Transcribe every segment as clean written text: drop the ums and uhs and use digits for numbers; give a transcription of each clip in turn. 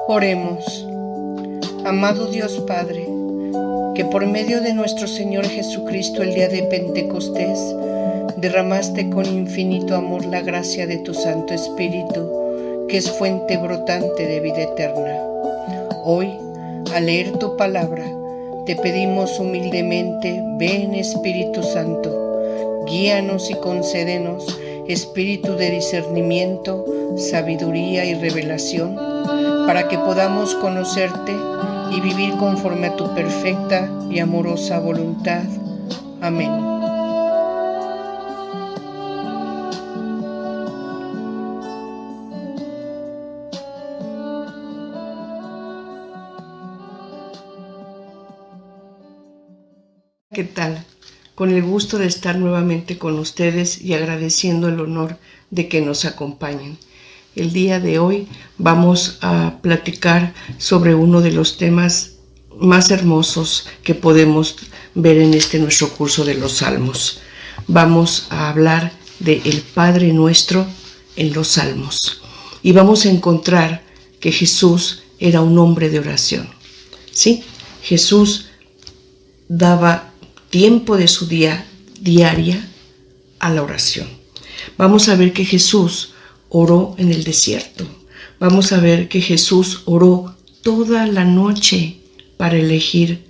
Oremos. Amado Dios Padre, que por medio de nuestro Señor Jesucristo el día de Pentecostés derramaste con infinito amor la gracia de tu Santo Espíritu, que es fuente brotante de vida eterna. Hoy, al leer tu palabra, te pedimos humildemente, ven Espíritu Santo, guíanos y concédenos espíritu de discernimiento, sabiduría y revelación, para que podamos conocerte y vivir conforme a tu perfecta y amorosa voluntad. Amén. ¿Qué tal? Con el gusto de estar nuevamente con ustedes y agradeciendo el honor de que nos acompañen. El día de hoy vamos a platicar sobre uno de los temas más hermosos que podemos ver en nuestro curso de los Salmos. Vamos a hablar de el Padre Nuestro en los Salmos y vamos a encontrar que Jesús era un hombre de oración. Sí, Jesús daba tiempo de su día diaria a la oración. Vamos a ver que Jesús oró en el desierto. Vamos a ver que Jesús oró toda la noche para elegir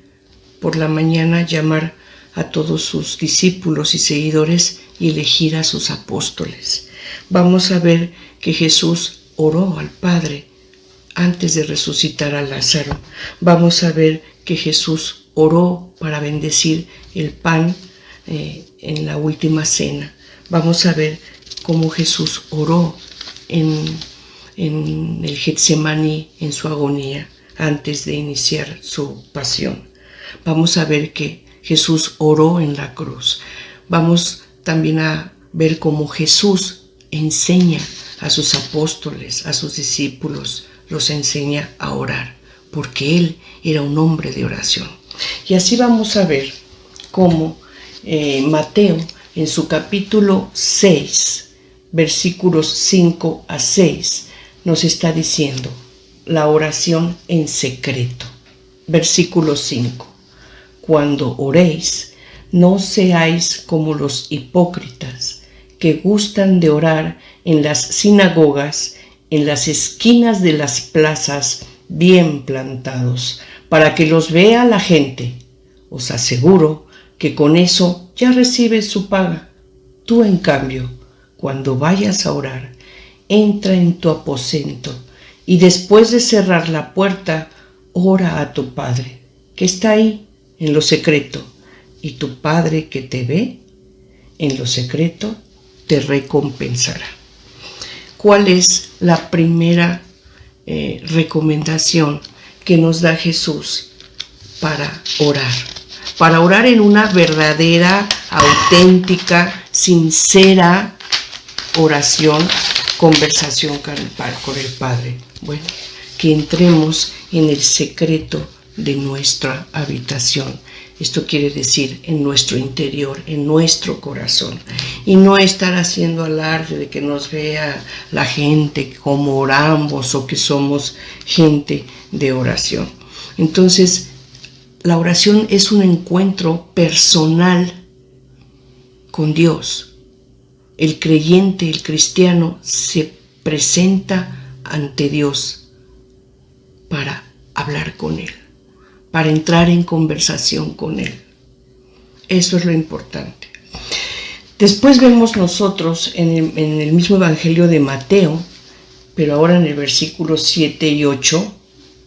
por la mañana llamar a todos sus discípulos y seguidores y elegir a sus apóstoles. Vamos a ver que Jesús oró al Padre antes de resucitar a Lázaro. Vamos a ver que Jesús oró para bendecir el pan en la última cena. Vamos a ver cómo Jesús oró en el Getsemaní, en su agonía, antes de iniciar su pasión. Vamos a ver que Jesús oró en la cruz. Vamos también a ver cómo Jesús enseña a sus apóstoles, a sus discípulos, los enseña a orar, porque Él era un hombre de oración. Y así vamos a ver cómo Mateo, en su capítulo 6, versículos 5 a 6, nos está diciendo la oración en secreto. Versículo 5. Cuando oréis, no seáis como los hipócritas, que gustan de orar en las sinagogas, en las esquinas de las plazas, bien plantados, para que los vea la gente. Os aseguro que con eso ya recibes su paga. Tú, en cambio, cuando vayas a orar, entra en tu aposento y después de cerrar la puerta, ora a tu Padre, que está ahí en lo secreto, y tu Padre que te ve en lo secreto te recompensará. ¿Cuál es la primera recomendación que nos da Jesús para orar? Para orar en una verdadera, auténtica, sincera oración, conversación con el Padre. Bueno, que entremos en el secreto de nuestra habitación. Esto quiere decir en nuestro interior, en nuestro corazón. Y no estar haciendo alarde de que nos vea la gente como oramos o que somos gente de oración. Entonces, la oración es un encuentro personal con Dios. El creyente, el cristiano, se presenta ante Dios para hablar con Él, para entrar en conversación con Él. Eso es lo importante. Después vemos nosotros en el mismo Evangelio de Mateo, pero ahora en el versículo 7 y 8,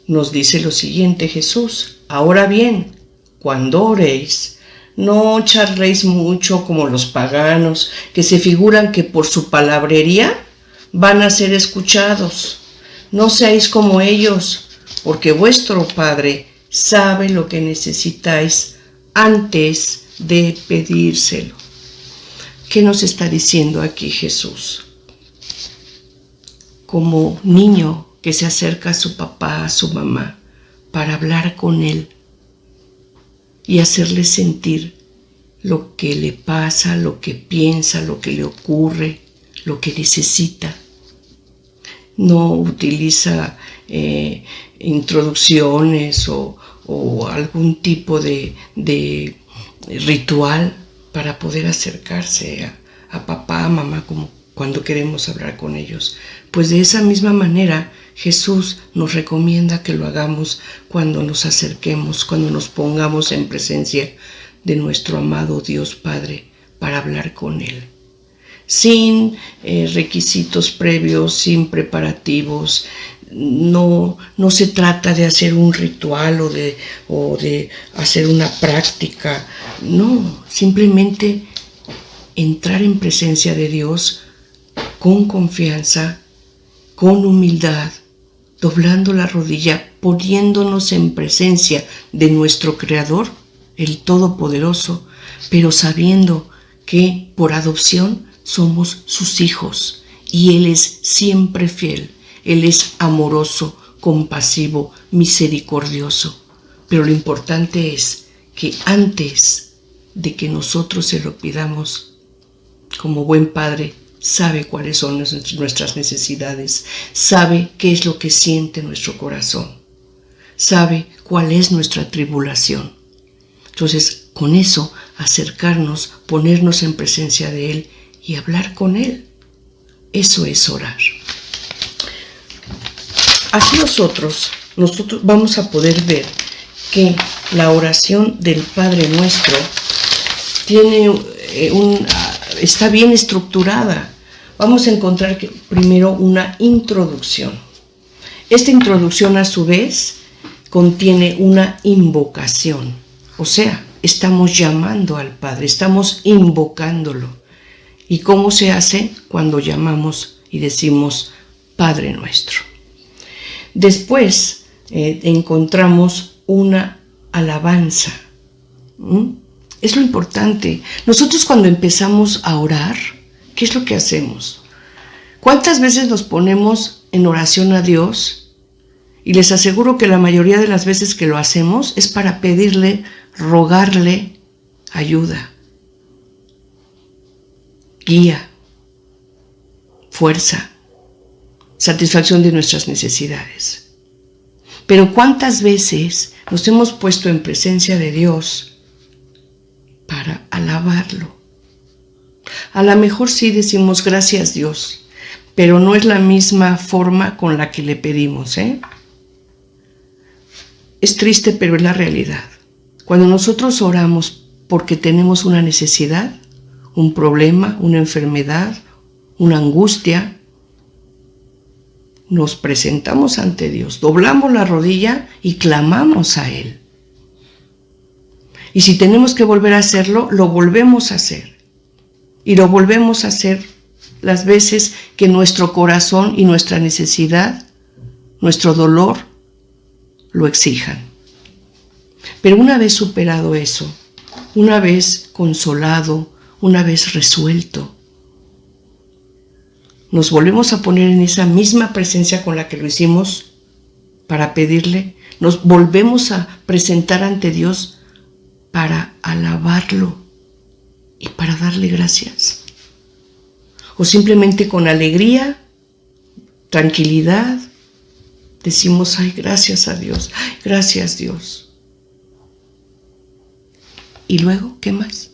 nos dice lo siguiente Jesús: ahora bien, cuando oréis, no charléis mucho como los paganos, que se figuran que por su palabrería van a ser escuchados. No seáis como ellos, porque vuestro Padre sabe lo que necesitáis antes de pedírselo. ¿Qué nos está diciendo aquí Jesús? Como niño que se acerca a su papá, a su mamá, para hablar con él y hacerle sentir lo que le pasa, lo que piensa, lo que le ocurre, lo que necesita. no utiliza introducciones o algún tipo de ritual para poder acercarse a papá, a mamá, como cuando queremos hablar con ellos. Pues de esa misma manera Jesús nos recomienda que lo hagamos cuando nos acerquemos, cuando nos pongamos en presencia de nuestro amado Dios Padre para hablar con Él. Sin requisitos previos, sin preparativos. No se trata de hacer un ritual o de hacer una práctica. No, simplemente entrar en presencia de Dios con confianza, con humildad, doblando la rodilla, poniéndonos en presencia de nuestro Creador, el Todopoderoso, pero sabiendo que por adopción somos sus hijos y Él es siempre fiel, Él es amoroso, compasivo, misericordioso. Pero lo importante es que antes de que nosotros se lo pidamos, como buen Padre, sabe cuáles son nuestras necesidades, sabe qué es lo que siente nuestro corazón, sabe cuál es nuestra tribulación. Entonces, con eso, acercarnos, ponernos en presencia de Él y hablar con Él. Eso es orar. Así nosotros vamos a poder ver que la oración del Padre Nuestro está bien estructurada. Vamos a encontrar primero una introducción. Esta introducción a su vez contiene una invocación. O sea, estamos llamando al Padre, estamos invocándolo. ¿Y cómo se hace? Cuando llamamos y decimos Padre Nuestro. Después encontramos una alabanza. Es lo importante. Nosotros cuando empezamos a orar, ¿qué es lo que hacemos? ¿Cuántas veces nos ponemos en oración a Dios? Y les aseguro que la mayoría de las veces que lo hacemos es para pedirle, rogarle ayuda, guía, fuerza, satisfacción de nuestras necesidades. Pero ¿cuántas veces nos hemos puesto en presencia de Dios para alabarlo? A lo mejor sí decimos gracias Dios, pero no es la misma forma con la que le pedimos, Es triste, pero es la realidad. Cuando nosotros oramos porque tenemos una necesidad, un problema, una enfermedad, una angustia, nos presentamos ante Dios, doblamos la rodilla y clamamos a Él. Y si tenemos que volver a hacerlo, lo volvemos a hacer. Y lo volvemos a hacer las veces que nuestro corazón y nuestra necesidad, nuestro dolor, lo exijan. Pero una vez superado eso, una vez consolado, una vez resuelto, nos volvemos a poner en esa misma presencia con la que lo hicimos para pedirle, nos volvemos a presentar ante Dios para alabarlo y para darle gracias. O simplemente con alegría, tranquilidad, decimos, ay, gracias a Dios, ay, gracias Dios. ¿Y luego qué más?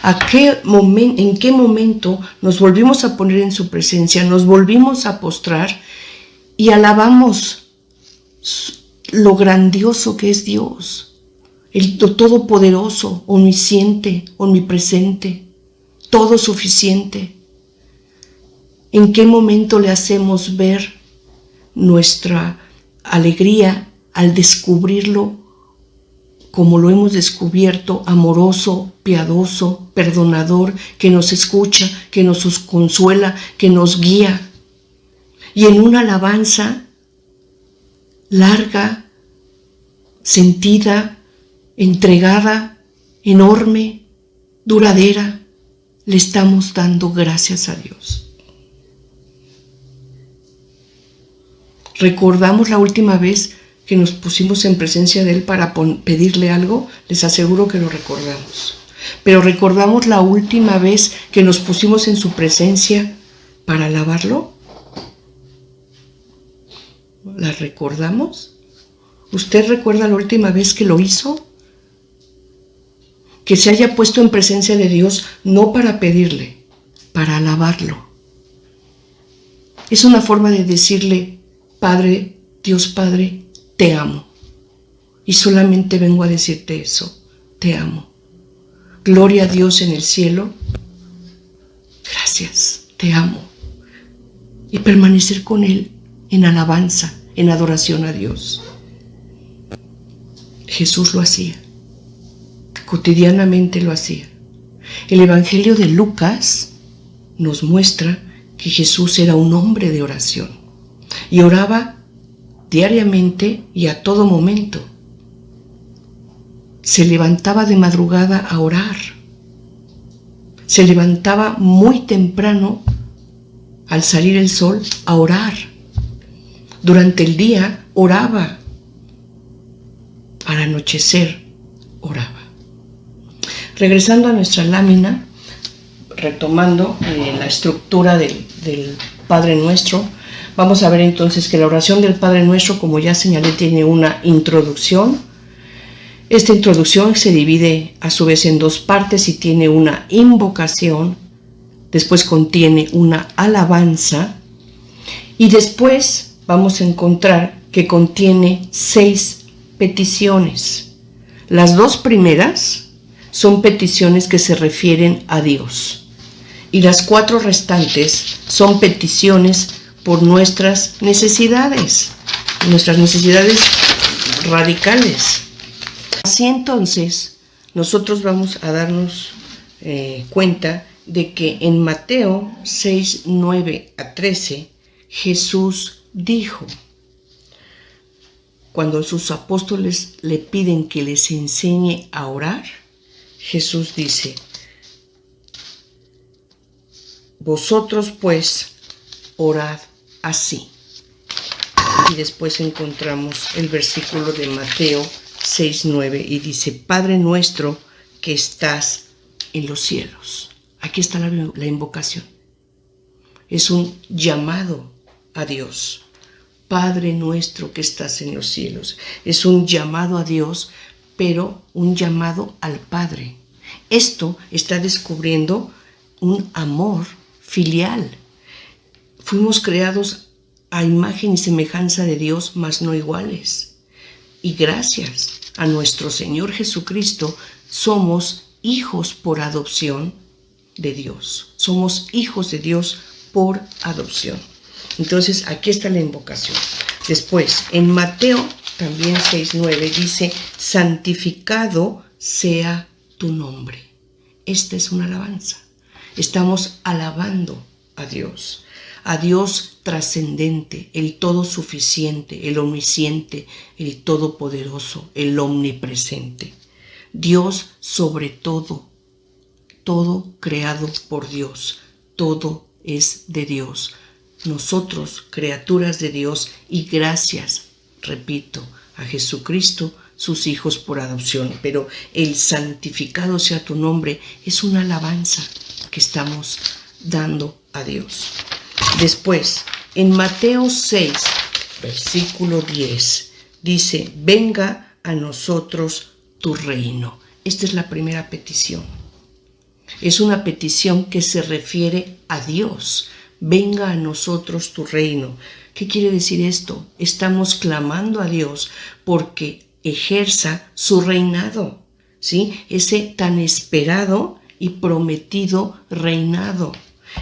¿En qué momento nos volvimos a poner en su presencia, nos volvimos a postrar y alabamos lo grandioso que es Dios, el todopoderoso, omnisciente, omnipresente, todo suficiente? ¿En qué momento le hacemos ver nuestra alegría al descubrirlo como lo hemos descubierto, amoroso, piadoso, perdonador, que nos escucha, que nos consuela, que nos guía? Y en una alabanza larga, sentida, entregada, enorme, duradera, le estamos dando gracias a Dios. ¿Recordamos la última vez que nos pusimos en presencia de Él para pedirle algo? Les aseguro que lo recordamos. Pero ¿recordamos la última vez que nos pusimos en su presencia para alabarlo? las recordamos? ¿Usted recuerda la última vez que lo hizo? Que se haya puesto en presencia de Dios no para pedirle, para alabarlo. Es una forma de decirle, Padre, Dios Padre, te amo. Y solamente vengo a decirte eso, te amo. Gloria a Dios en el cielo. Gracias, te amo. Y permanecer con Él en alabanza, en adoración a Dios. Jesús lo hacía. Cotidianamente lo hacía. El Evangelio de Lucas nos muestra que Jesús era un hombre de oración y oraba diariamente y a todo momento. Se levantaba de madrugada a orar. Se levantaba muy temprano al salir el sol a orar. Durante el día oraba. Al anochecer oraba. Regresando a nuestra lámina, retomando la estructura del Padre Nuestro, vamos a ver entonces que la oración del Padre Nuestro, como ya señalé, tiene una introducción. Esta introducción se divide a su vez en dos partes y tiene una invocación, después contiene una alabanza y después vamos a encontrar que contiene 6 peticiones. Las dos primeras son peticiones que se refieren a Dios y las 4 restantes son peticiones por nuestras necesidades radicales. Así entonces, nosotros vamos a darnos cuenta de que en Mateo 6, 9 a 13, Jesús dijo, cuando sus apóstoles le piden que les enseñe a orar, Jesús dice, vosotros pues orad así. Y después encontramos el versículo de Mateo 6:9 y dice, Padre nuestro que estás en los cielos. Aquí está la invocación. Es un llamado a Dios. Padre nuestro que estás en los cielos. Es un llamado a Dios, pero un llamado al Padre. Esto está descubriendo un amor filial. Fuimos creados a imagen y semejanza de Dios, mas no iguales. Y gracias a nuestro Señor Jesucristo, somos hijos por adopción de Dios. Somos hijos de Dios por adopción. Entonces, aquí está la invocación. Después, en Mateo también 6:9 dice, santificado sea tu nombre. Esta es una alabanza. Estamos alabando a Dios trascendente, el todo suficiente, el omnisciente, el todopoderoso, el omnipresente. Dios sobre todo, todo creado por Dios, todo es de Dios. Nosotros, criaturas de Dios, y gracias, repito, a Jesucristo, sus hijos por adopción. Pero el santificado sea tu nombre es una alabanza que estamos dando a Dios. Después, en Mateo 6, versículo 10, dice, venga a nosotros tu reino. Esta es la primera petición. Es una petición que se refiere a Dios. Venga a nosotros tu reino. ¿Qué quiere decir esto? Estamos clamando a Dios porque ejerza su reinado, ¿sí? Ese tan esperado y prometido reinado,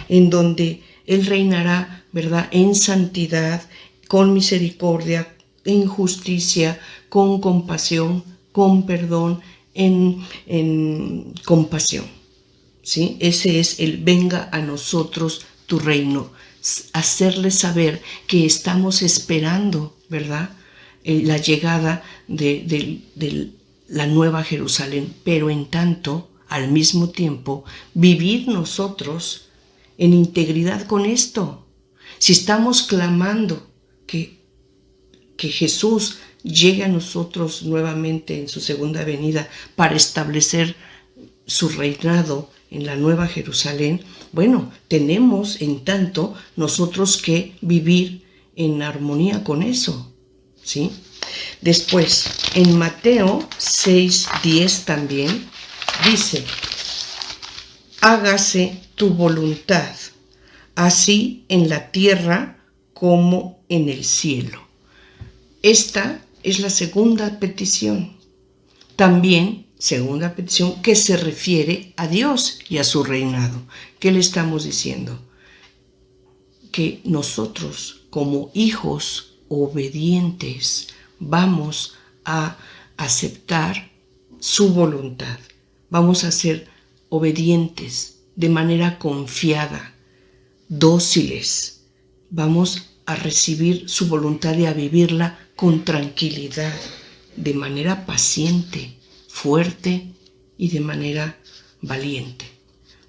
en donde Él reinará, ¿verdad?, en santidad, con misericordia, en justicia, con compasión, con perdón, en compasión, ¿sí? Ese es el venga a nosotros tu reino. Hacerle saber que estamos esperando, ¿verdad?, la llegada de la nueva Jerusalén, pero en tanto, al mismo tiempo, vivir nosotros en integridad con esto. Si estamos clamando que Jesús llegue a nosotros nuevamente en su segunda venida para establecer su reinado en la nueva Jerusalén, bueno, tenemos en tanto nosotros que vivir en armonía con eso, ¿sí? Después, en Mateo 6:10 también dice: hágase tu voluntad, así en la tierra como en el cielo. Esta es la segunda petición. También, segunda petición, que se refiere a Dios y a su reinado. ¿Qué le estamos diciendo? Que nosotros, como hijos obedientes, vamos a aceptar su voluntad. Vamos a ser obedientes de manera confiada, dóciles. Vamos a recibir su voluntad y a vivirla con tranquilidad, de manera paciente, fuerte y de manera valiente.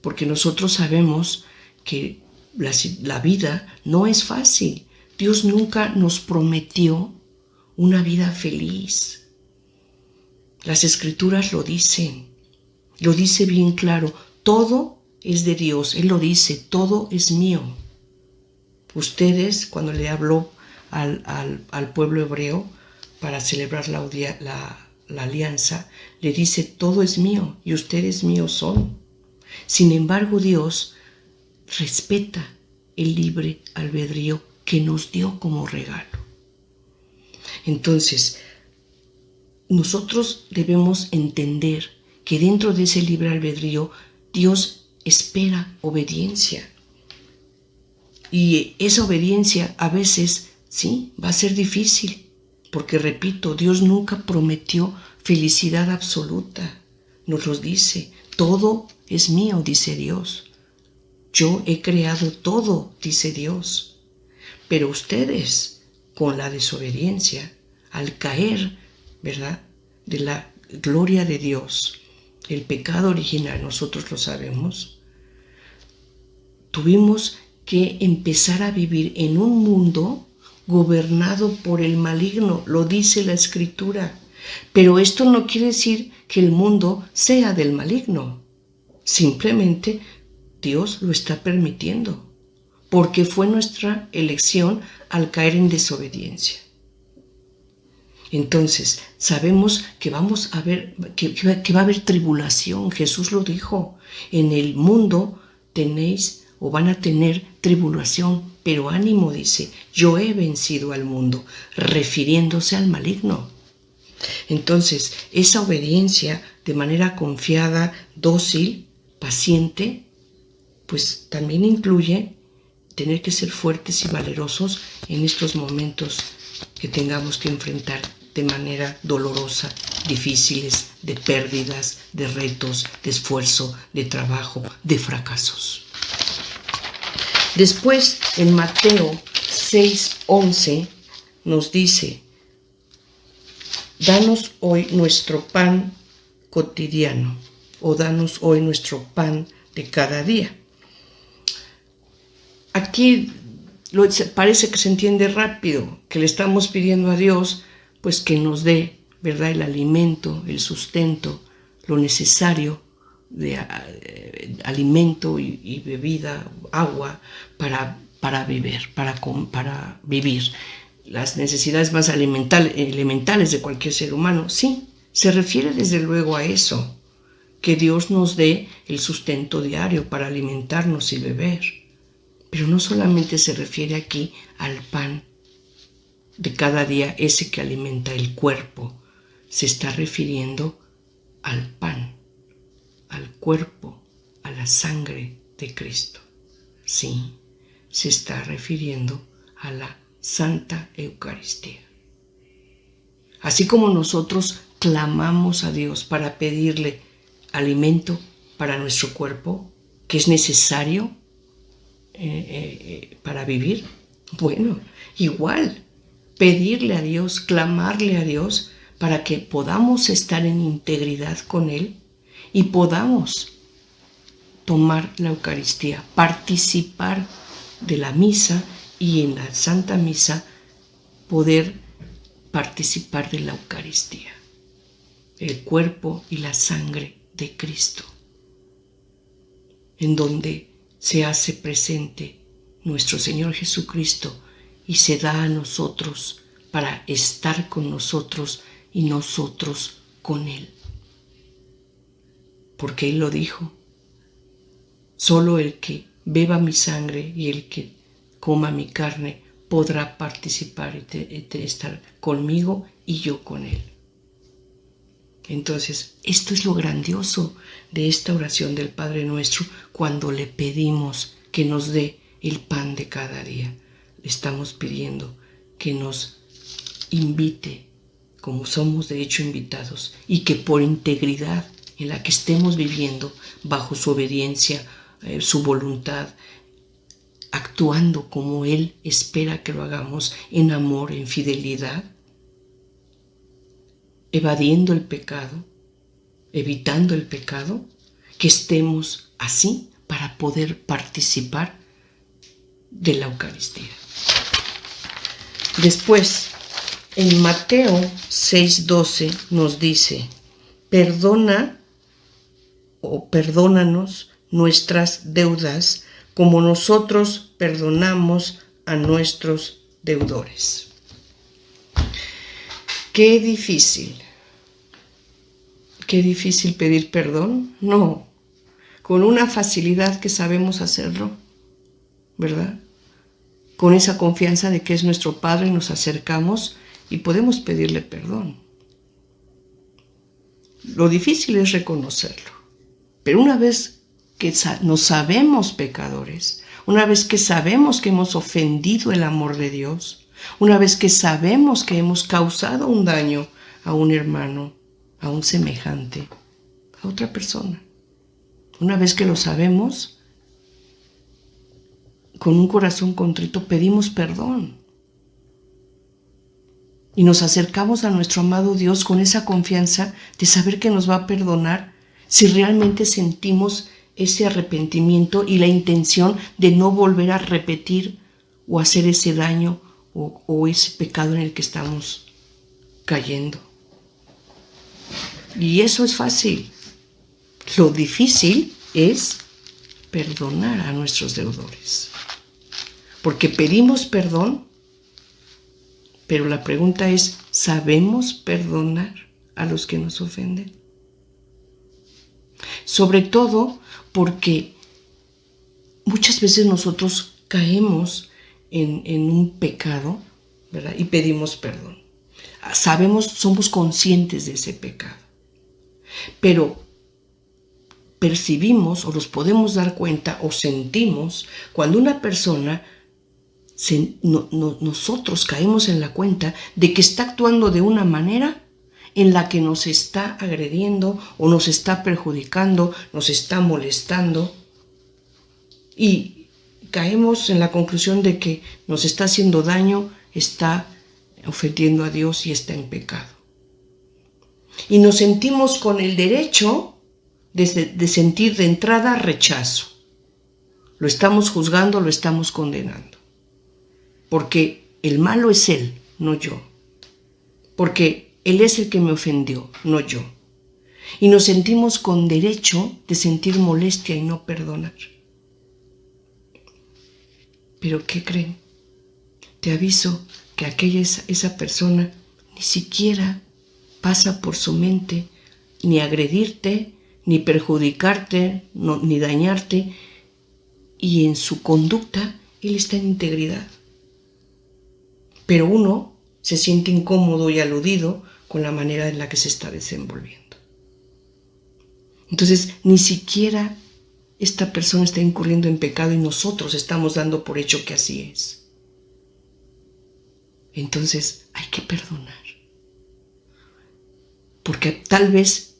Porque nosotros sabemos que la vida no es fácil. Dios nunca nos prometió una vida feliz. Las Escrituras lo dicen. Lo dice bien claro. Todo es de Dios. Él lo dice. Todo es mío. Ustedes, cuando le habló al pueblo hebreo para celebrar la alianza, le dice: todo es mío y ustedes míos son. Sin embargo, Dios respeta el libre albedrío que nos dio como regalo. Entonces, nosotros debemos entender que dentro de ese libre albedrío Dios espera obediencia. Y esa obediencia a veces, sí, va a ser difícil, porque repito, Dios nunca prometió felicidad absoluta. Nos lo dice: todo es mío, dice Dios. Yo he creado todo, dice Dios. Pero ustedes, con la desobediencia, al caer, ¿verdad?, de la gloria de Dios, el pecado original, nosotros lo sabemos, tuvimos que empezar a vivir en un mundo gobernado por el maligno, lo dice la Escritura. Pero esto no quiere decir que el mundo sea del maligno. Simplemente Dios lo está permitiendo, porque fue nuestra elección al caer en desobediencia. Entonces, sabemos que vamos a ver, que va a haber tribulación. Jesús lo dijo: en el mundo tenéis o van a tener tribulación, pero ánimo, dice, yo he vencido al mundo, refiriéndose al maligno. Entonces, esa obediencia de manera confiada, dócil, paciente, pues también incluye tener que ser fuertes y valerosos en estos momentos que tengamos que enfrentar de manera dolorosa, difíciles, de pérdidas, de retos, de esfuerzo, de trabajo, de fracasos. Después, en Mateo 6:11 nos dice: danos hoy nuestro pan cotidiano, o danos hoy nuestro pan de cada día. Aquí parece que se entiende rápido, que le estamos pidiendo a Dios pues que nos dé, ¿verdad?, el alimento, el sustento, lo necesario de alimento y bebida, agua para vivir. Las necesidades más elementales de cualquier ser humano. Sí, se refiere desde luego a eso, que Dios nos dé el sustento diario para alimentarnos y beber. Pero no solamente se refiere aquí al pan de cada día, ese que alimenta el cuerpo. Se está refiriendo al pan, al cuerpo, a la sangre de Cristo. Sí, se está refiriendo a la Santa Eucaristía. Así como nosotros clamamos a Dios para pedirle alimento para nuestro cuerpo, que es necesario para vivir, bueno, igual pedirle a Dios, clamarle a Dios para que podamos estar en integridad con Él y podamos tomar la Eucaristía, participar de la misa y en la Santa Misa poder participar de la Eucaristía, el cuerpo y la sangre de Cristo, en donde se hace presente nuestro Señor Jesucristo y se da a nosotros para estar con nosotros y nosotros con Él. Porque Él lo dijo, solo el que beba mi sangre y el que coma mi carne podrá participar y estar conmigo y yo con Él. Entonces, esto es lo grandioso de esta oración del Padre Nuestro cuando le pedimos que nos dé el pan de cada día. Le estamos pidiendo que nos invite, como somos de hecho invitados, y que por integridad en la que estemos viviendo, bajo su obediencia, su voluntad, actuando como Él espera que lo hagamos, en amor, en fidelidad, evadiendo el pecado, evitando el pecado, que estemos así para poder participar de la Eucaristía. Después, en Mateo 6:12 nos dice, perdónanos nuestras deudas como nosotros perdonamos a nuestros deudores. Qué difícil pedir perdón. No, con una facilidad que sabemos hacerlo, ¿verdad? Con esa confianza de que es nuestro Padre, nos acercamos y podemos pedirle perdón. Lo difícil es reconocerlo. Pero una vez que nos sabemos pecadores, una vez que sabemos que hemos ofendido el amor de Dios, una vez que sabemos que hemos causado un daño a un hermano, a un semejante, a otra persona, una vez que lo sabemos, con un corazón contrito pedimos perdón. Y nos acercamos a nuestro amado Dios con esa confianza de saber que nos va a perdonar si realmente sentimos ese arrepentimiento y la intención de no volver a repetir o hacer ese daño o ese pecado en el que estamos cayendo. Y eso es fácil. Lo difícil es perdonar a nuestros deudores. Porque pedimos perdón, pero la pregunta es, ¿sabemos perdonar a los que nos ofenden? Sobre todo porque muchas veces nosotros caemos en un pecado, ¿verdad? Y pedimos perdón. Sabemos, somos conscientes de ese pecado, pero percibimos o nos podemos dar cuenta o sentimos cuando una persona, nosotros caemos en la cuenta de que está actuando de una manera en la que nos está agrediendo o nos está perjudicando, nos está molestando, y caemos en la conclusión de que nos está haciendo daño, está ofendiendo a Dios y está en pecado. Y nos sentimos con el derecho de sentir de entrada rechazo. Lo estamos juzgando, lo estamos condenando. Porque el malo es Él, no yo. Porque Él es el que me ofendió, no yo. Y nos sentimos con derecho de sentir molestia y no perdonar. Pero ¿qué creen? Te aviso que esa persona ni siquiera pasa por su mente ni agredirte, ni perjudicarte, ni dañarte, y en su conducta Él está en integridad. Pero uno se siente incómodo y aludido con la manera en la que se está desenvolviendo. Entonces, ni siquiera esta persona está incurriendo en pecado y nosotros estamos dando por hecho que así es. Entonces, hay que perdonar. Porque tal vez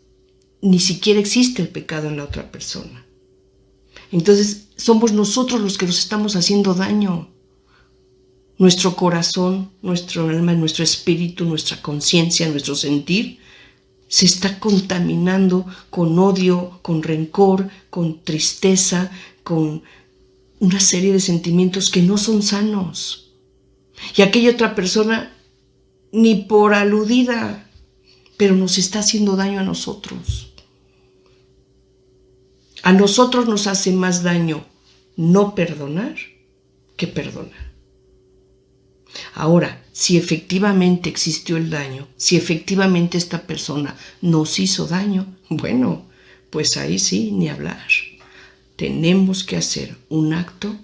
ni siquiera existe el pecado en la otra persona. Entonces, somos nosotros los que nos estamos haciendo daño. Nuestro corazón, nuestro alma, nuestro espíritu, nuestra conciencia, nuestro sentir se está contaminando con odio, con rencor, con tristeza, con una serie de sentimientos que no son sanos. Y aquella otra persona, ni por aludida, pero nos está haciendo daño a nosotros. A nosotros nos hace más daño no perdonar que perdonar. Ahora, si efectivamente existió el daño, si efectivamente esta persona nos hizo daño, bueno, pues ahí sí, ni hablar. Tenemos que hacer un acto,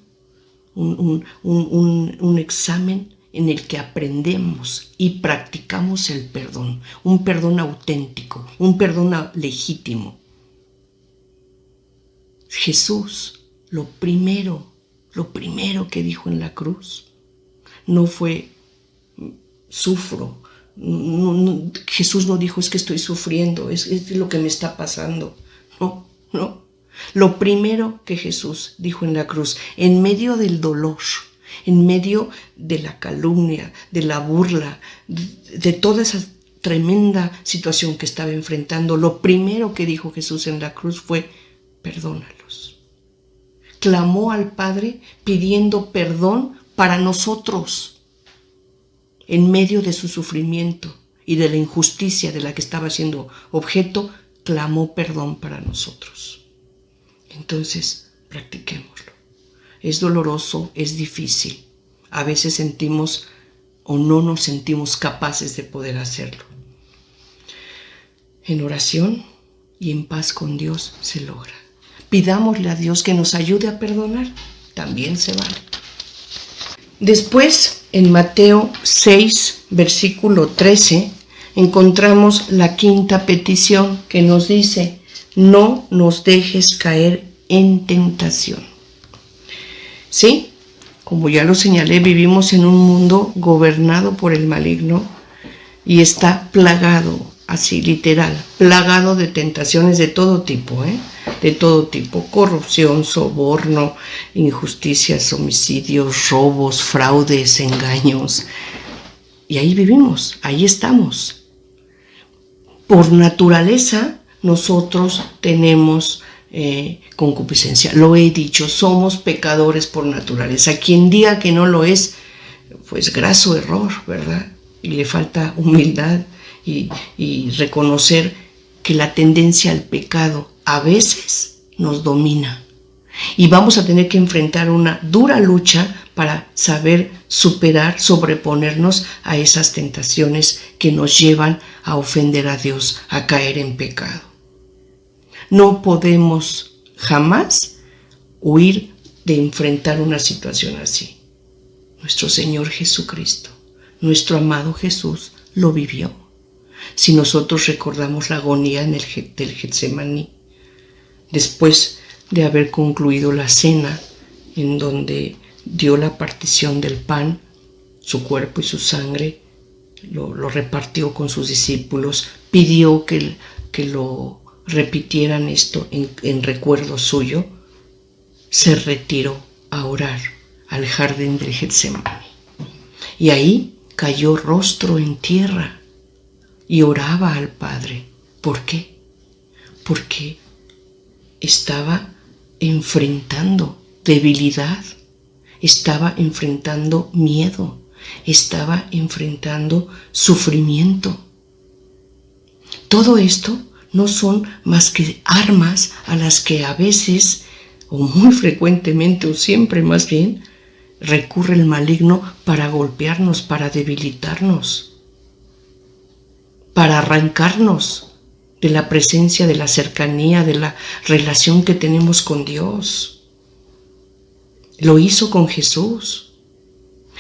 un examen en el que aprendemos y practicamos el perdón, un perdón auténtico, un perdón legítimo. Jesús, lo primero que dijo en la cruz no fue sufro. Jesús no dijo es que estoy sufriendo, es lo que me está pasando. No. Lo primero que Jesús dijo en la cruz, en medio del dolor, en medio de la calumnia, de la burla, de toda esa tremenda situación que estaba enfrentando, lo primero que dijo Jesús en la cruz fue, perdónalos. Clamó al Padre pidiendo perdón para nosotros en medio de su sufrimiento y de la injusticia de la que estaba siendo objeto, clamó perdón para nosotros. Entonces, practiquémoslo. Es doloroso, es difícil. A veces sentimos o no nos sentimos capaces de poder hacerlo. En oración y en paz con Dios se logra. Pidámosle a Dios que nos ayude a perdonar. También se vale. Después, en Mateo 6, versículo 13, encontramos la quinta petición que nos dice, no nos dejes caer en tentación. Sí, como ya lo señalé, vivimos en un mundo gobernado por el maligno y está plagado, así literal, plagado de tentaciones de todo tipo, de todo tipo, corrupción, soborno, injusticias, homicidios, robos, fraudes, engaños. Y ahí vivimos, ahí estamos. Por naturaleza, nosotros tenemos concupiscencia. Lo he dicho, somos pecadores por naturaleza. Quien diga que no lo es, pues graso error, ¿verdad? Y le falta humildad y reconocer que la tendencia al pecado a veces nos domina. Y vamos a tener que enfrentar una dura lucha para saber superar, sobreponernos a esas tentaciones que nos llevan a ofender a Dios, a caer en pecado. No podemos jamás huir de enfrentar una situación así. Nuestro Señor Jesucristo, nuestro amado Jesús, lo vivió. Si nosotros recordamos la agonía del Getsemaní, después de haber concluido la cena en donde dio la partición del pan, su cuerpo y su sangre, lo repartió con sus discípulos, pidió que lo repitieran esto en recuerdo suyo, se retiró a orar al jardín del Getsemaní. Y ahí cayó rostro en tierra y oraba al Padre. ¿Por qué? Porque estaba enfrentando debilidad, estaba enfrentando miedo, estaba enfrentando sufrimiento. Todo esto no son más que armas a las que a veces, o muy frecuentemente, o siempre más bien, recurre el maligno para golpearnos, para debilitarnos, para arrancarnos de la presencia, de la cercanía, de la relación que tenemos con Dios. Lo hizo con Jesús.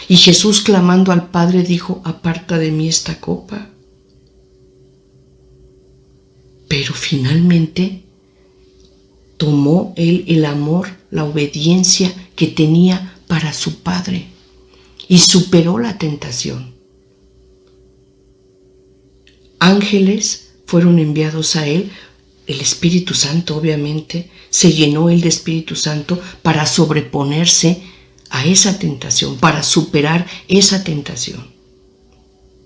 Y Jesús, clamando al Padre, dijo, aparta de mí esta copa. Pero finalmente tomó él el amor, la obediencia que tenía para su Padre y superó la tentación. Ángeles fueron enviados a él, el Espíritu Santo obviamente, se llenó él de Espíritu Santo para sobreponerse a esa tentación, para superar esa tentación.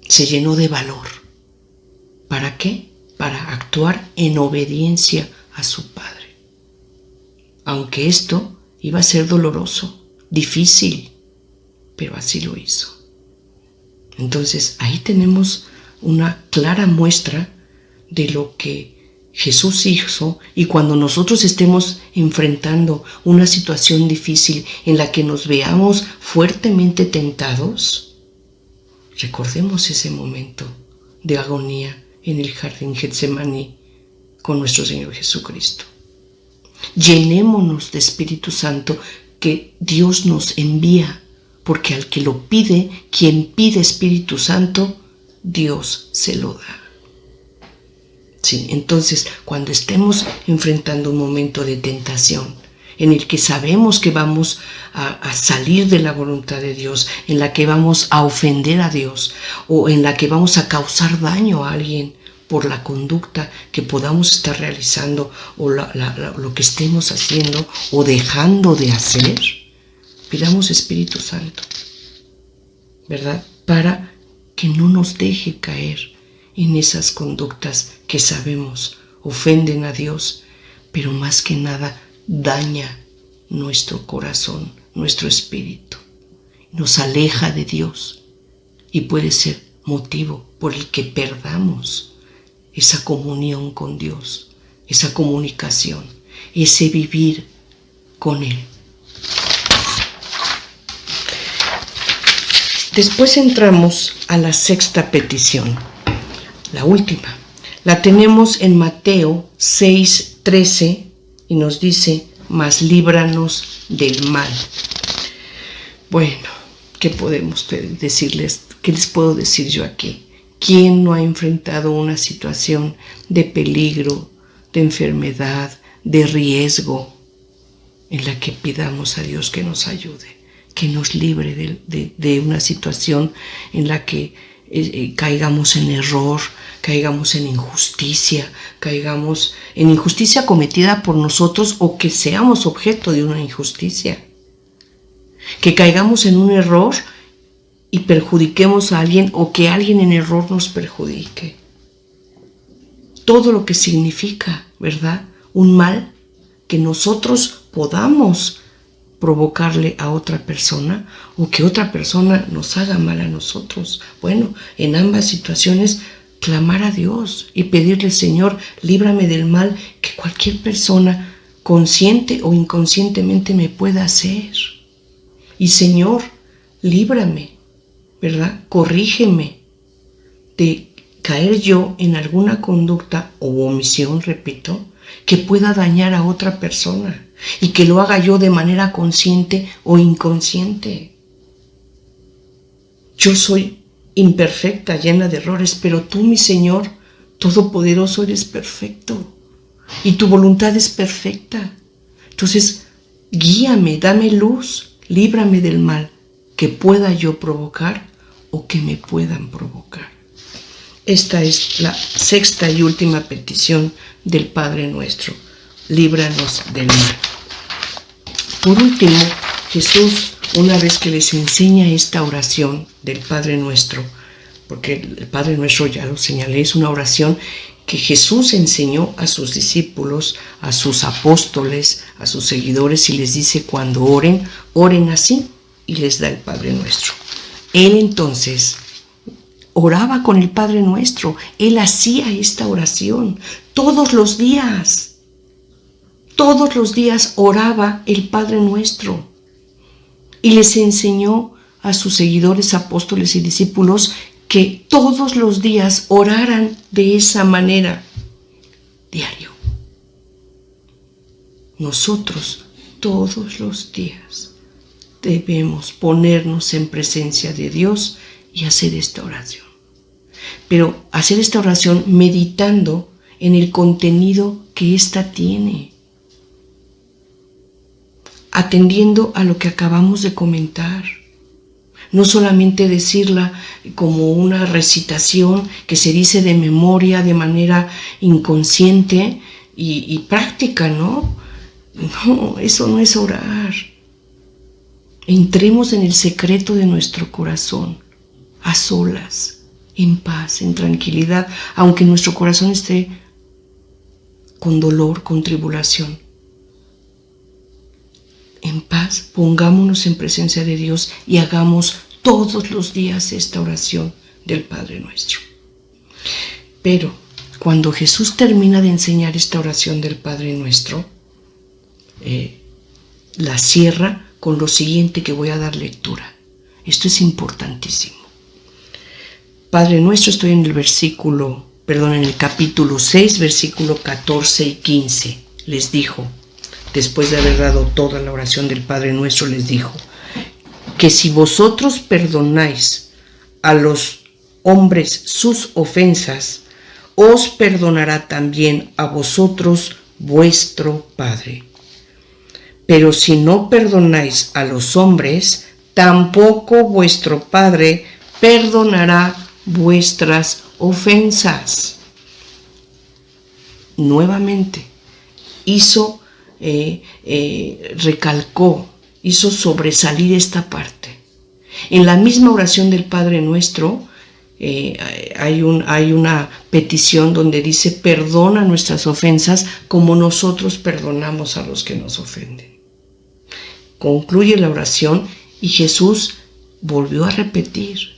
Se llenó de valor. ¿Para qué? Para actuar en obediencia a su Padre. Aunque esto iba a ser doloroso, difícil, pero así lo hizo. Entonces ahí tenemos una clara muestra de lo que Jesús hizo, y cuando nosotros estemos enfrentando una situación difícil en la que nos veamos fuertemente tentados, Recordemos ese momento de agonía en el jardín Getsemaní con nuestro Señor Jesucristo. Llenémonos de Espíritu Santo que Dios nos envía, porque al que lo pide, quien pide Espíritu Santo, Dios se lo da. Sí, entonces, cuando estemos enfrentando un momento de tentación, en el que sabemos que vamos a salir de la voluntad de Dios, en la que vamos a ofender a Dios o en la que vamos a causar daño a alguien por la conducta que podamos estar realizando o lo que estemos haciendo o dejando de hacer, pidamos Espíritu Santo, ¿verdad? Para que no nos deje caer en esas conductas que sabemos ofenden a Dios, pero más que nada daña nuestro corazón, nuestro espíritu, nos aleja de Dios y puede ser motivo por el que perdamos esa comunión con Dios, esa comunicación, ese vivir con Él. Después entramos a la sexta petición, la última. La tenemos en Mateo 6:13 y nos dice: mas líbranos del mal. Bueno, ¿qué podemos decirles? ¿Qué les puedo decir yo aquí? ¿Quién no ha enfrentado una situación de peligro, de enfermedad, de riesgo, en la que pidamos a Dios que nos ayude, que nos libre de una situación en la que caigamos en error, caigamos en injusticia, caigamos en injusticia cometida por nosotros o que seamos objeto de una injusticia? Que caigamos en un error y perjudiquemos a alguien o que alguien en error nos perjudique. Todo lo que significa, ¿verdad? Un mal que nosotros podamos provocarle a otra persona o que otra persona nos haga mal a nosotros. Bueno, en ambas situaciones clamar a Dios y pedirle: Señor, líbrame del mal que cualquier persona consciente o inconscientemente me pueda hacer. Y Señor, líbrame, ¿verdad? Corrígeme de caer yo en alguna conducta o omisión, repito, que pueda dañar a otra persona y que lo haga yo de manera consciente o inconsciente. Yo soy imperfecta, llena de errores, pero tú, mi Señor Todopoderoso, eres perfecto y tu voluntad es perfecta. Entonces, guíame, dame luz, líbrame del mal que pueda yo provocar o que me puedan provocar. Esta es la sexta y última petición del Padre Nuestro: líbranos del mal. Por último, Jesús, una vez que les enseña esta oración del Padre Nuestro, porque el Padre Nuestro, ya lo señalé, es una oración que Jesús enseñó a sus discípulos, a sus apóstoles, a sus seguidores, y les dice: cuando oren, oren así, y les da el Padre Nuestro. Él entonces oraba con el Padre Nuestro, Él hacía esta oración todos los días. Todos los días oraba el Padre Nuestro y les enseñó a sus seguidores, apóstoles y discípulos que todos los días oraran de esa manera, diario. Nosotros todos los días debemos ponernos en presencia de Dios y hacer esta oración. Pero hacer esta oración meditando en el contenido que ésta tiene, atendiendo a lo que acabamos de comentar. No solamente decirla como una recitación que se dice de memoria de manera inconsciente y práctica, ¿no? No, eso no es orar. Entremos en el secreto de nuestro corazón, a solas, en paz, en tranquilidad, aunque nuestro corazón esté con dolor, con tribulación. En paz, pongámonos en presencia de Dios y hagamos todos los días esta oración del Padre Nuestro. Pero cuando Jesús termina de enseñar esta oración del Padre Nuestro, la cierra con lo siguiente que voy a dar lectura. Esto es importantísimo. Padre Nuestro, estoy en el capítulo 6, versículo 14 y 15. Les dijo, después de haber dado toda la oración del Padre Nuestro, les dijo, que si vosotros perdonáis a los hombres sus ofensas, os perdonará también a vosotros vuestro Padre. Pero si no perdonáis a los hombres, tampoco vuestro Padre perdonará vuestras ofensas. Nuevamente, recalcó, hizo sobresalir esta parte. En la misma oración del Padre Nuestro, hay una petición donde dice, perdona nuestras ofensas como nosotros perdonamos a los que nos ofenden. Concluye la oración y Jesús volvió a repetir,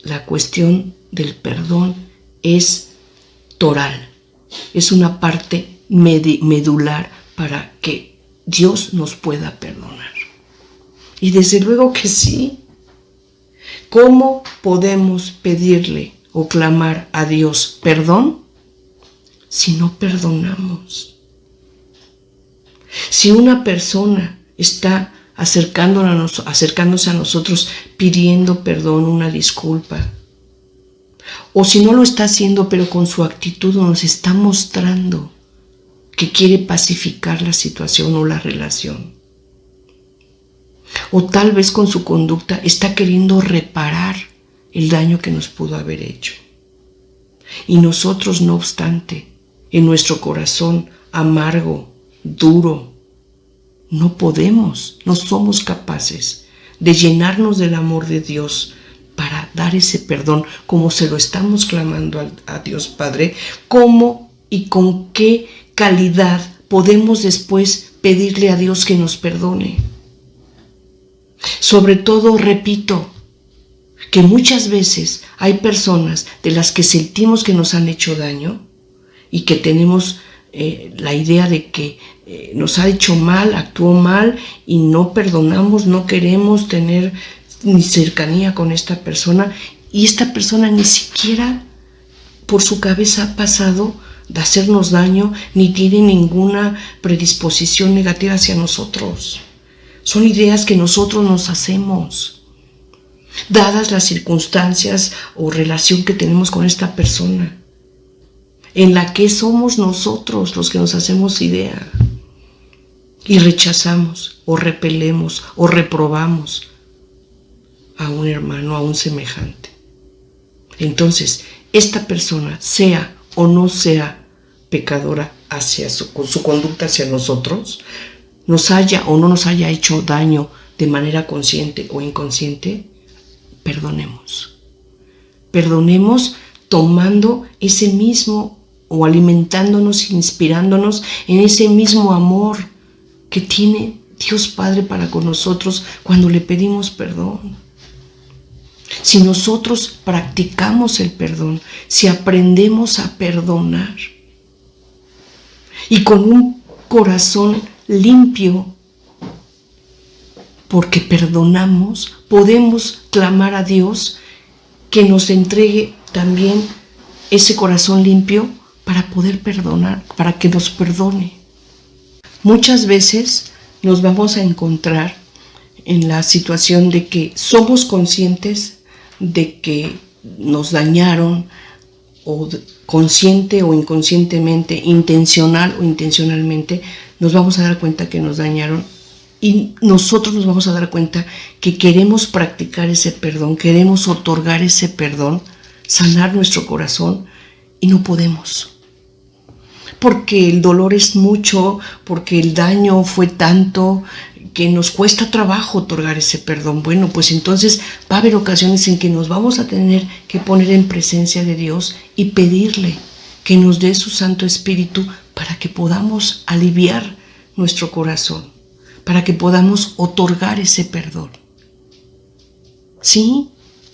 la cuestión del perdón es toral, es una parte medular para que Dios nos pueda perdonar. Y desde luego que sí. ¿Cómo podemos pedirle o clamar a Dios perdón si no perdonamos? Si una persona está acercándose a nosotros pidiendo perdón, una disculpa, o si no lo está haciendo pero con su actitud nos está mostrando que quiere pacificar la situación o la relación, o tal vez con su conducta está queriendo reparar el daño que nos pudo haber hecho. Y nosotros, no obstante, en nuestro corazón amargo, duro, no somos capaces de llenarnos del amor de Dios para dar ese perdón como se lo estamos clamando a Dios Padre. ¿Cómo y con qué calidad podemos después pedirle a Dios que nos perdone? Sobre todo, repito, que muchas veces hay personas de las que sentimos que nos han hecho daño y que tenemos la idea de que nos ha hecho mal, actuó mal y no perdonamos, no queremos tener ni cercanía con esta persona, y esta persona ni siquiera por su cabeza ha pasado de hacernos daño ni tiene ninguna predisposición negativa hacia nosotros. Son ideas que nosotros nos hacemos, dadas las circunstancias o relación que tenemos con esta persona, en la que somos nosotros los que nos hacemos idea y rechazamos o repelemos o reprobamos a un hermano, a un semejante. Entonces, esta persona, sea o no sea pecadora con su conducta hacia nosotros, nos haya o no nos haya hecho daño de manera consciente o inconsciente, perdonemos. Perdonemos tomando ese mismo o alimentándonos, inspirándonos en ese mismo amor que tiene Dios Padre para con nosotros cuando le pedimos perdón. Si nosotros practicamos el perdón, si aprendemos a perdonar y con un corazón limpio, porque perdonamos, podemos clamar a Dios que nos entregue también ese corazón limpio para poder perdonar, para que nos perdone. Muchas veces nos vamos a encontrar en la situación de que somos conscientes de que nos dañaron, o consciente o inconscientemente, intencional o intencionalmente, nos vamos a dar cuenta que nos dañaron, y nosotros nos vamos a dar cuenta que queremos practicar ese perdón, queremos otorgar ese perdón, sanar nuestro corazón, y no podemos. Porque el dolor es mucho, porque el daño fue tanto que nos cuesta trabajo otorgar ese perdón. Bueno, pues entonces va a haber ocasiones en que nos vamos a tener que poner en presencia de Dios y pedirle que nos dé su Santo Espíritu para que podamos aliviar nuestro corazón, para que podamos otorgar ese perdón. Sí,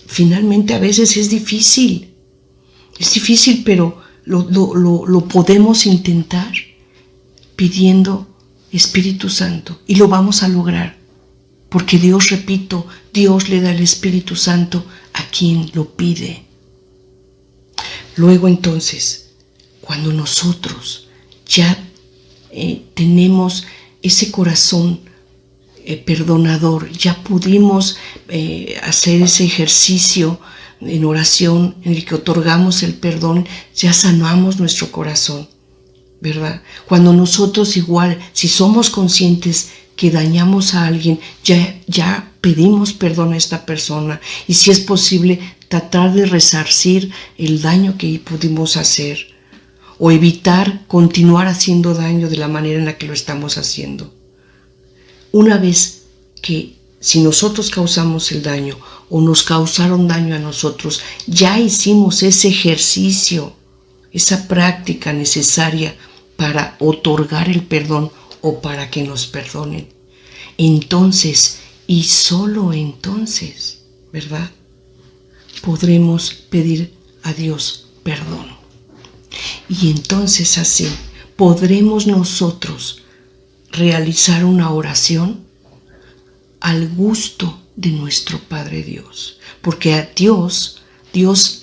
finalmente a veces es difícil, pero lo podemos intentar pidiendo Espíritu Santo, y lo vamos a lograr, porque Dios, repito, Dios le da el Espíritu Santo a quien lo pide. Luego entonces, cuando nosotros ya tenemos ese corazón perdonador, ya pudimos hacer ese ejercicio en oración en el que otorgamos el perdón, ya sanamos nuestro corazón, ¿verdad? Cuando nosotros igual, si somos conscientes que dañamos a alguien, ya pedimos perdón a esta persona, y si es posible tratar de resarcir el daño que pudimos hacer o evitar continuar haciendo daño de la manera en la que lo estamos haciendo. Una vez que si nosotros causamos el daño o nos causaron daño a nosotros, ya hicimos ese ejercicio, esa práctica necesaria para otorgar el perdón o para que nos perdonen. Entonces, y solo entonces, ¿verdad?, podremos pedir a Dios perdón. Y entonces así podremos nosotros realizar una oración al gusto de nuestro Padre Dios, porque a Dios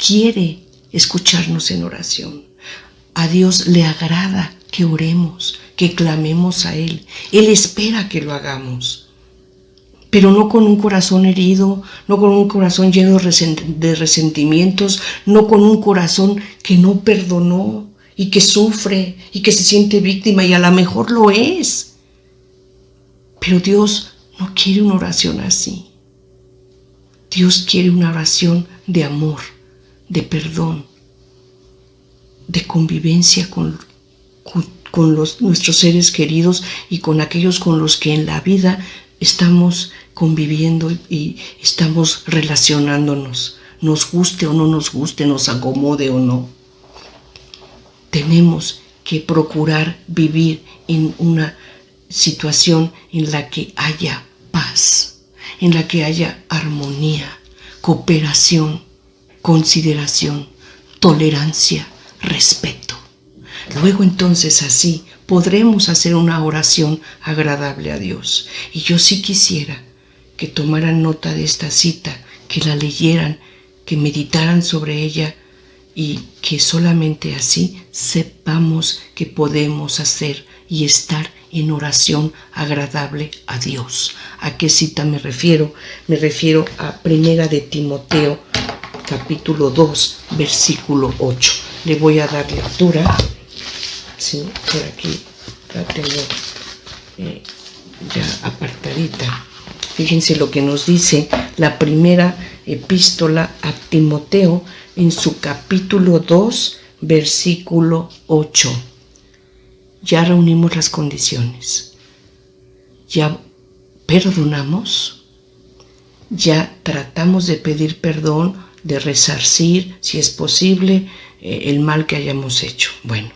quiere escucharnos en oración. A Dios le agrada que oremos, que clamemos a Él. Él espera que lo hagamos, pero no con un corazón herido, no con un corazón lleno de resentimientos, no con un corazón que no perdonó y que sufre y que se siente víctima, y a lo mejor lo es. Pero Dios no quiere una oración así. Dios quiere una oración de amor, de perdón, de convivencia con nuestros seres queridos y con aquellos con los que en la vida estamos conviviendo y estamos relacionándonos, nos guste o no nos guste, nos acomode o no. Tenemos que procurar vivir en una situación en la que haya paz, en la que haya armonía, cooperación, consideración, tolerancia, respeto. Luego entonces así podremos hacer una oración agradable a Dios. Y yo sí quisiera que tomaran nota de esta cita, que la leyeran, que meditaran sobre ella, y que solamente así sepamos que podemos hacer y estar en oración agradable a Dios. ¿A qué cita me refiero? Me refiero a 1 de Timoteo, capítulo 2, versículo 8. Le voy a dar lectura. Sí, por aquí la tengo ya apartadita. Fíjense lo que nos dice la primera epístola a Timoteo en su capítulo 2, versículo 8. Ya reunimos las condiciones. Ya perdonamos. Ya tratamos de pedir perdón, de resarcir, si es posible, el mal que hayamos hecho. Bueno,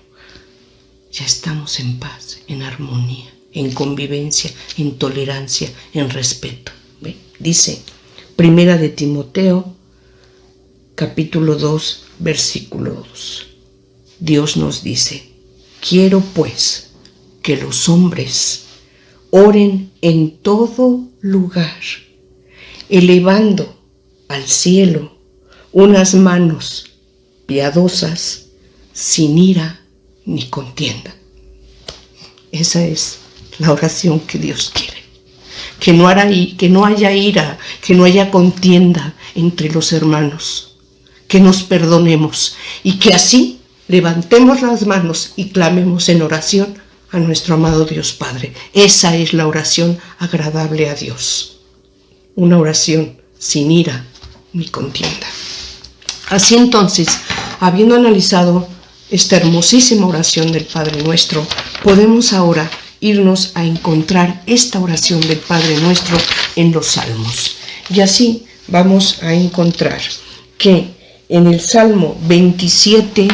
ya estamos en paz, en armonía, en convivencia, en tolerancia, en respeto. ¿Ve? Dice, 1 de Timoteo, capítulo 2, versículo 2. Dios nos dice: quiero pues que los hombres oren en todo lugar, elevando al cielo unas manos piadosas, sin ira ni contienda. Esa es la oración que Dios quiere. Que no haya ira, que no haya contienda entre los hermanos. Que nos perdonemos y que así levantemos las manos y clamemos en oración a nuestro amado Dios Padre. Esa es la oración agradable a Dios. Una oración sin ira ni contienda. Así entonces, habiendo analizado esta hermosísima oración del Padre Nuestro, podemos ahora irnos a encontrar esta oración del Padre Nuestro en los Salmos. Y así vamos a encontrar que en el Salmo 27,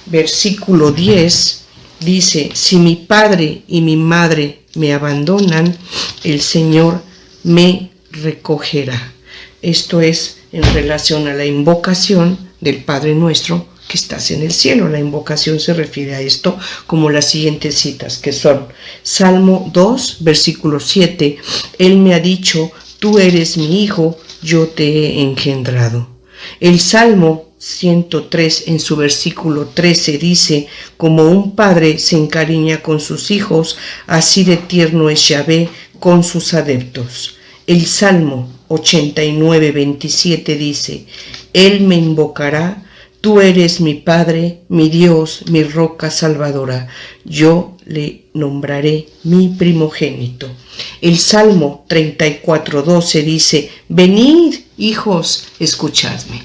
versículo 10, dice: si mi padre y mi madre me abandonan, el Señor me recogerá. Esto es en relación a la invocación del Padre Nuestro que estás en el cielo. La invocación se refiere a esto, como las siguientes citas, que son Salmo 2, versículo 7, Él me ha dicho: tú eres mi hijo, yo te he engendrado. El Salmo 103 en su versículo 13 dice: como un padre se encariña con sus hijos, así de tierno es Yahvé con sus adeptos. El Salmo 89, 27 dice: Él me invocará, tú eres mi Padre, mi Dios, mi roca salvadora, yo le nombraré mi primogénito. El Salmo 34, 12 dice: venid, hijos, escuchadme.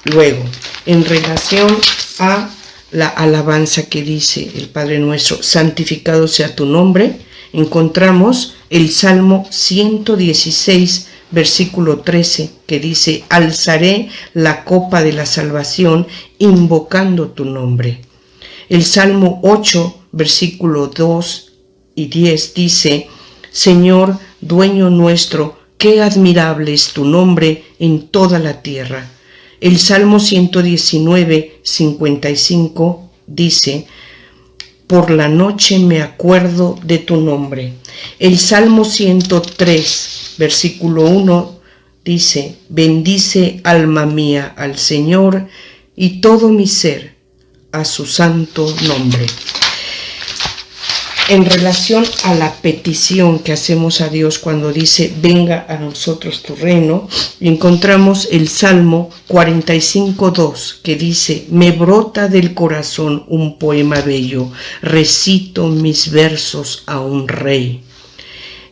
Luego, en relación a la alabanza que dice el Padre Nuestro, santificado sea tu nombre, encontramos el Salmo 116, versículo 13, que dice: alzaré la copa de la salvación invocando tu nombre. El Salmo 8, versículo 2 y 10 dice: Señor, dueño nuestro, qué admirable es tu nombre en toda la tierra. El Salmo 119, 55 dice: por la noche me acuerdo de tu nombre. El Salmo 103, versículo 1 dice: bendice alma mía al Señor y todo mi ser a su santo nombre. En relación a la petición que hacemos a Dios cuando dice: venga a nosotros tu reino, encontramos el Salmo 45:2 que dice: me brota del corazón un poema bello, recito mis versos a un rey.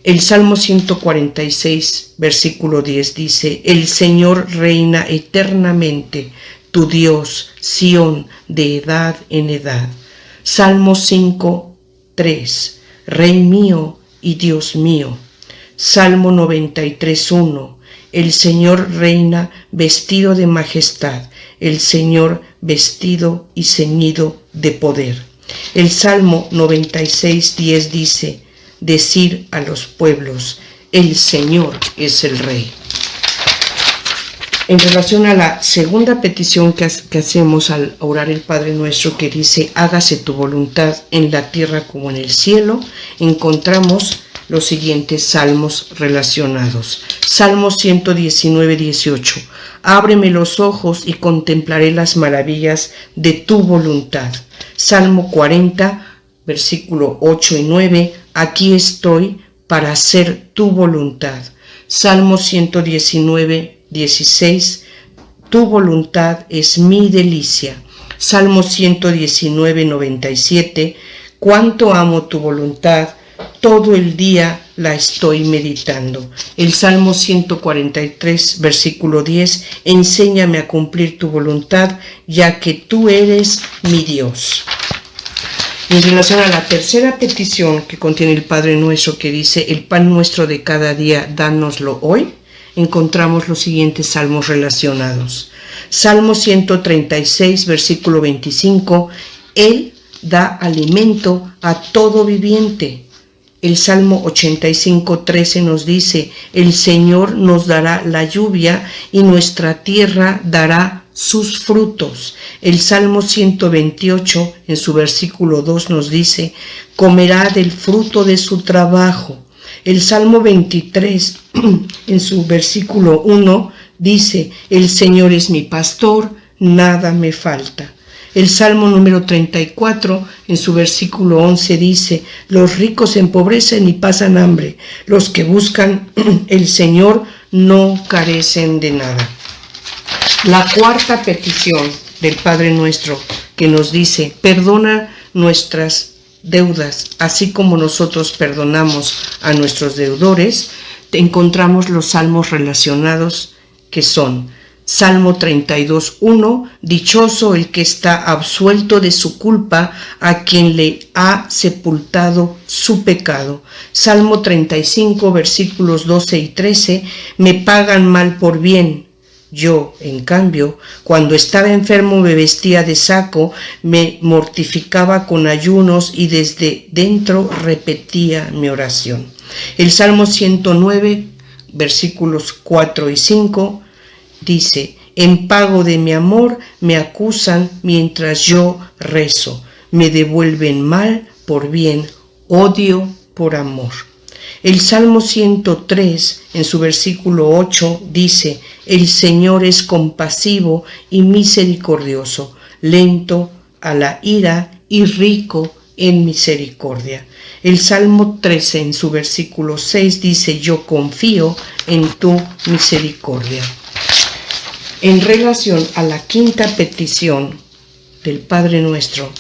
El Salmo 146, versículo 10 dice: el Señor reina eternamente, tu Dios, Sión, de edad en edad. Salmo 5, 3. Rey mío y Dios mío. Salmo 93:1. El Señor reina vestido de majestad, el Señor vestido y ceñido de poder. El Salmo 96:10 dice: decir a los pueblos: el Señor es el Rey. En relación a la segunda petición que hacemos al orar el Padre Nuestro, que dice: hágase tu voluntad en la tierra como en el cielo, encontramos los siguientes salmos relacionados. Salmo 119, 18. Ábreme los ojos y contemplaré las maravillas de tu voluntad. Salmo 40, versículo 8 y 9. Aquí estoy para hacer tu voluntad. Salmo 119, 16, tu voluntad es mi delicia. Salmo 119, 97, cuánto amo tu voluntad, todo el día la estoy meditando. El Salmo 143, versículo 10, enséñame a cumplir tu voluntad, ya que tú eres mi Dios. En relación a la tercera petición que contiene el Padre Nuestro, que dice: el pan nuestro de cada día, dánoslo hoy, encontramos los siguientes salmos relacionados. Salmo 136, versículo 25, Él da alimento a todo viviente. El Salmo 85, 13 nos dice: el Señor nos dará la lluvia y nuestra tierra dará sus frutos. El Salmo 128, en su versículo 2 nos dice: comerá del fruto de su trabajo. El Salmo 23, en su versículo 1, dice: el Señor es mi pastor, nada me falta. El Salmo número 34, en su versículo 11, dice: los ricos se empobrecen y pasan hambre, los que buscan el Señor no carecen de nada. La cuarta petición del Padre Nuestro, que nos dice: perdona nuestras deudas, así como nosotros perdonamos a nuestros deudores, encontramos los salmos relacionados, que son: Salmo 32:1, dichoso el que está absuelto de su culpa, a quien le ha sepultado su pecado. Salmo 35, versículos 12 y 13, me pagan mal por bien. Yo, en cambio, cuando estaba enfermo me vestía de saco, me mortificaba con ayunos y desde dentro repetía mi oración. El Salmo 109, versículos 4 y 5, dice: en pago de mi amor me acusan mientras yo rezo, me devuelven mal por bien, odio por amor. El Salmo 103, en su versículo 8, dice: el Señor es compasivo y misericordioso, lento a la ira y rico en misericordia. El Salmo 13, en su versículo 6, dice: yo confío en tu misericordia. En relación a la quinta petición del Padre Nuestro,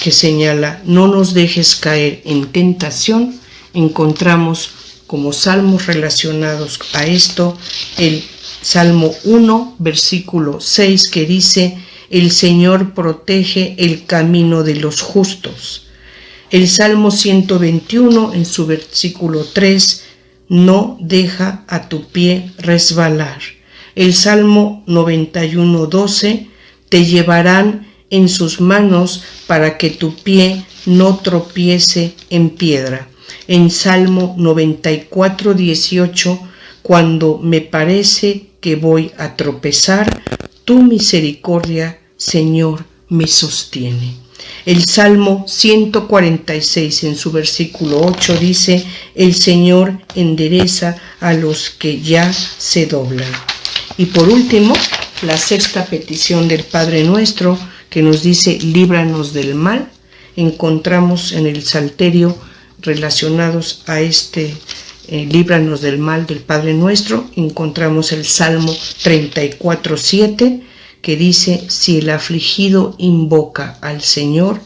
que señala: no nos dejes caer en tentación, encontramos como salmos relacionados a esto el Salmo 1, versículo 6, que dice: el Señor protege el camino de los justos. El Salmo 121, en su versículo 3, no deja a tu pie resbalar. El Salmo 91, 12, te llevarán en sus manos para que tu pie no tropiece en piedra. En Salmo 94, 18, cuando me parece que voy a tropezar, tu misericordia, Señor, me sostiene. El Salmo 146, en su versículo 8, dice: el Señor endereza a los que ya se doblan. Y por último, la sexta petición del Padre Nuestro, que nos dice: líbranos del mal, encontramos en el Salterio relacionados a líbranos del mal del Padre Nuestro, encontramos el Salmo 34, 7, que dice: si el afligido invoca al Señor,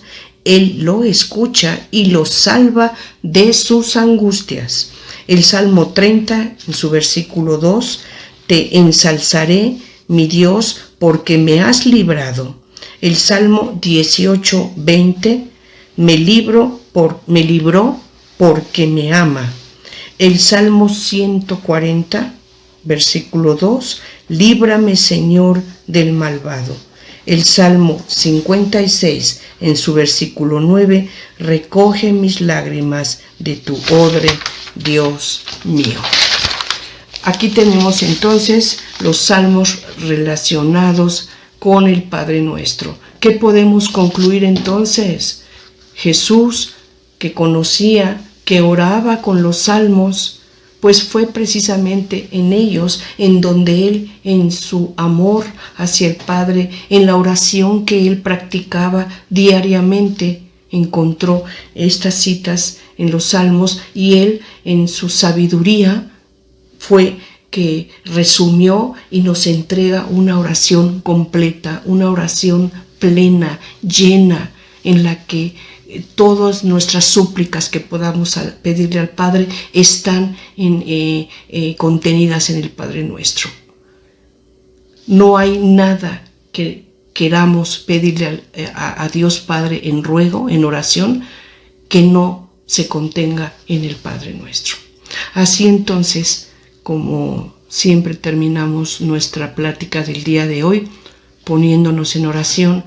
Él lo escucha y lo salva de sus angustias. El Salmo 30, en su versículo 2, te ensalzaré, mi Dios, porque me has librado. El Salmo 18, 20, me libró porque me ama. El Salmo 140, versículo 2, líbrame, Señor, del malvado. El Salmo 56, en su versículo 9, recoge mis lágrimas de tu odre, Dios mío. Aquí tenemos entonces los salmos relacionados con el Padre Nuestro. ¿Qué podemos concluir entonces? Jesús, que conocía, que oraba con los salmos, pues fue precisamente en ellos en donde Él, en su amor hacia el Padre, en la oración que Él practicaba diariamente, encontró estas citas en los salmos, y Él, en su sabiduría, fue que resumió y nos entrega una oración completa, una oración plena, llena, en la que todas nuestras súplicas que podamos pedirle al Padre están contenidas en el Padre Nuestro. No hay nada que queramos pedirle a Dios Padre en ruego, en oración, que no se contenga en el Padre Nuestro. Así entonces, como siempre terminamos nuestra plática del día de hoy, poniéndonos en oración,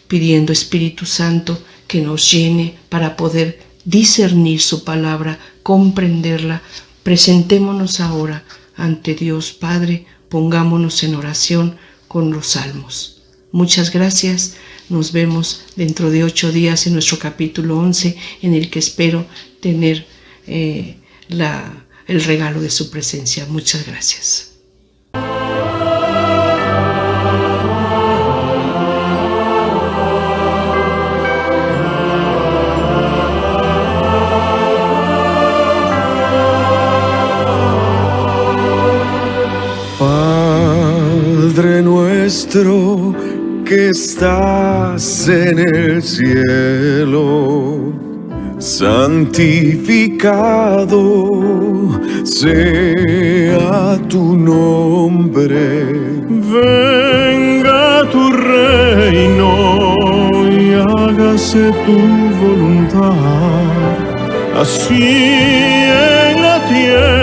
pidiendo Espíritu Santo que nos llene para poder discernir su palabra, comprenderla. Presentémonos ahora ante Dios Padre, pongámonos en oración con los salmos. Muchas gracias, nos vemos dentro de 8 días en nuestro capítulo 11, en el que espero tener el regalo de su presencia. Muchas gracias. Padre nuestro que estás en el cielo, santificado sea tu nombre. Venga tu reino y hágase tu voluntad, así en la tierra